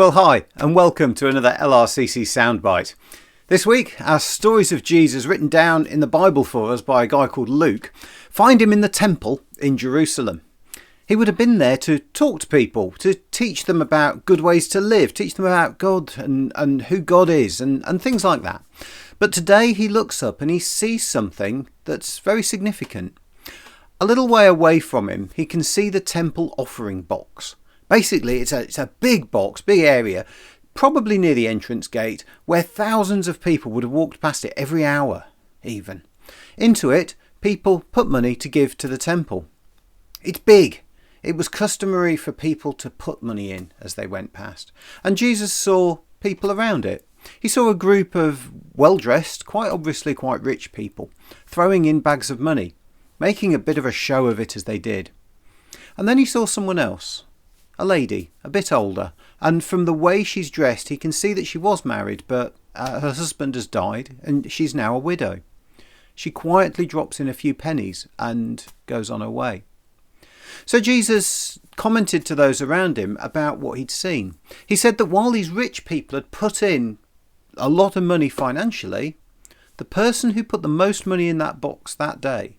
Well, hi, and welcome to another LRCC Soundbite. This week, our stories of Jesus written down in the Bible for us by a guy called Luke find him in the temple in Jerusalem. He would have been there to talk to people, to teach them about good ways to live, teach them about God and who God is and things like that. But today he looks up and he sees something that's very significant. A little way away from him, he can see the temple offering box. Basically, it's a big box, big area, probably near the entrance gate, where thousands of people would have walked past it every hour, even. Into it, people put money to give to the temple. It's big. It was customary for people to put money in as they went past. And Jesus saw people around it. He saw a group of well-dressed, quite obviously quite rich people, throwing in bags of money, making a bit of a show of it as they did. And then he saw someone else. A lady, a bit older, and from the way she's dressed he can see that she was married, but her husband has died and she's now a widow. She quietly drops in a few pennies and goes on her way. So Jesus commented to those around him about what he'd seen. He said that while these rich people had put in a lot of money financially, the person who put the most money in that box that day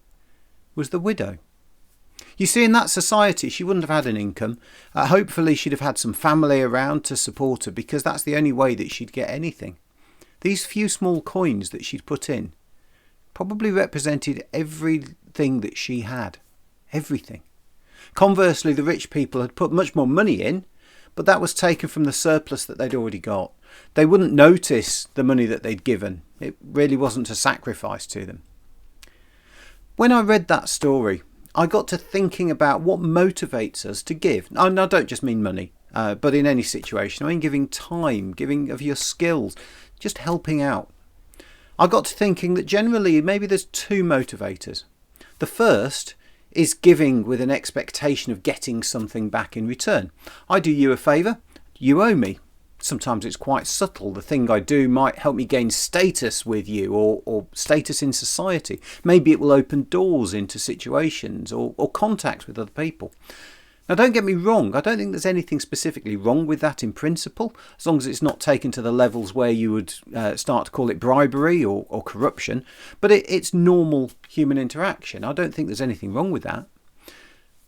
was the widow. You see, in that society, she wouldn't have had an income. Hopefully, she'd have had some family around to support her because that's the only way that she'd get anything. These few small coins that she'd put in probably represented everything that she had. Everything. Conversely, the rich people had put much more money in, but that was taken from the surplus that they'd already got. They wouldn't notice the money that they'd given. It really wasn't a sacrifice to them. When I read that story, I got to thinking about what motivates us to give. And I don't just mean money, but in any situation. I mean giving time, giving of your skills, just helping out. I got to thinking that generally maybe there's two motivators. The first is giving with an expectation of getting something back in return. I do you a favour, you owe me. Sometimes it's quite subtle. The thing I do might help me gain status with you or status in society. Maybe it will open doors into situations or contact with other people. Now, don't get me wrong. I don't think there's anything specifically wrong with that in principle, as long as it's not taken to the levels where you would start to call it bribery or corruption. But it's normal human interaction. I don't think there's anything wrong with that.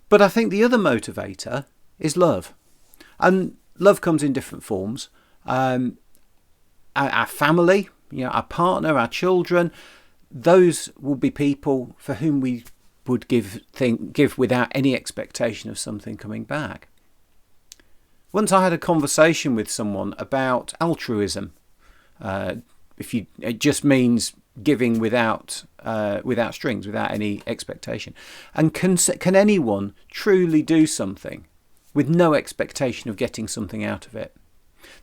But I think the other motivator is love. And love comes in different forms. Our family, our partner, our children, those will be people for whom we would give without any expectation of something coming back. Once I had a conversation with someone about altruism. It just means giving without strings, without any expectation. And can anyone truly do something with no expectation of getting something out of it?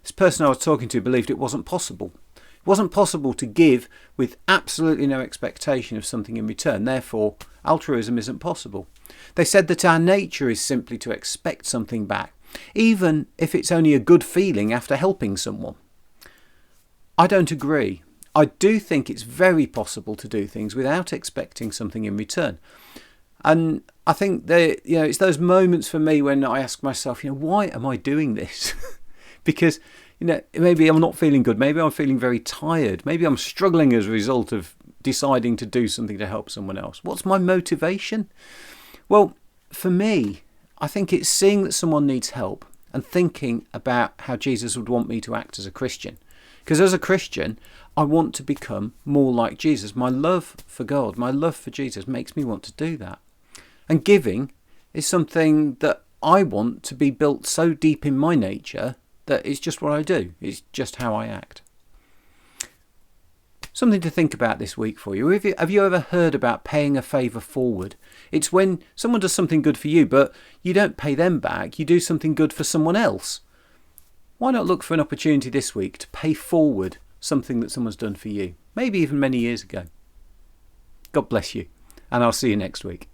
This person I was talking to believed it wasn't possible. It wasn't possible to give with absolutely no expectation of something in return. Therefore, altruism isn't possible. They said that our nature is simply to expect something back, even if it's only a good feeling after helping someone. I don't agree. I do think it's very possible to do things without expecting something in return. And I think it's those moments for me when I ask myself, why am I doing this? Because, maybe I'm not feeling good. Maybe I'm feeling very tired. Maybe I'm struggling as a result of deciding to do something to help someone else. What's my motivation? Well, for me, I think it's seeing that someone needs help and thinking about how Jesus would want me to act as a Christian. Because as a Christian, I want to become more like Jesus. My love for God, my love for Jesus makes me want to do that. And giving is something that I want to be built so deep in my nature that it's just what I do. It's just how I act. Something to think about this week for you. Have you ever heard about paying a favour forward? It's when someone does something good for you, but you don't pay them back. You do something good for someone else. Why not look for an opportunity this week to pay forward something that someone's done for you? Maybe even many years ago. God bless you, and I'll see you next week.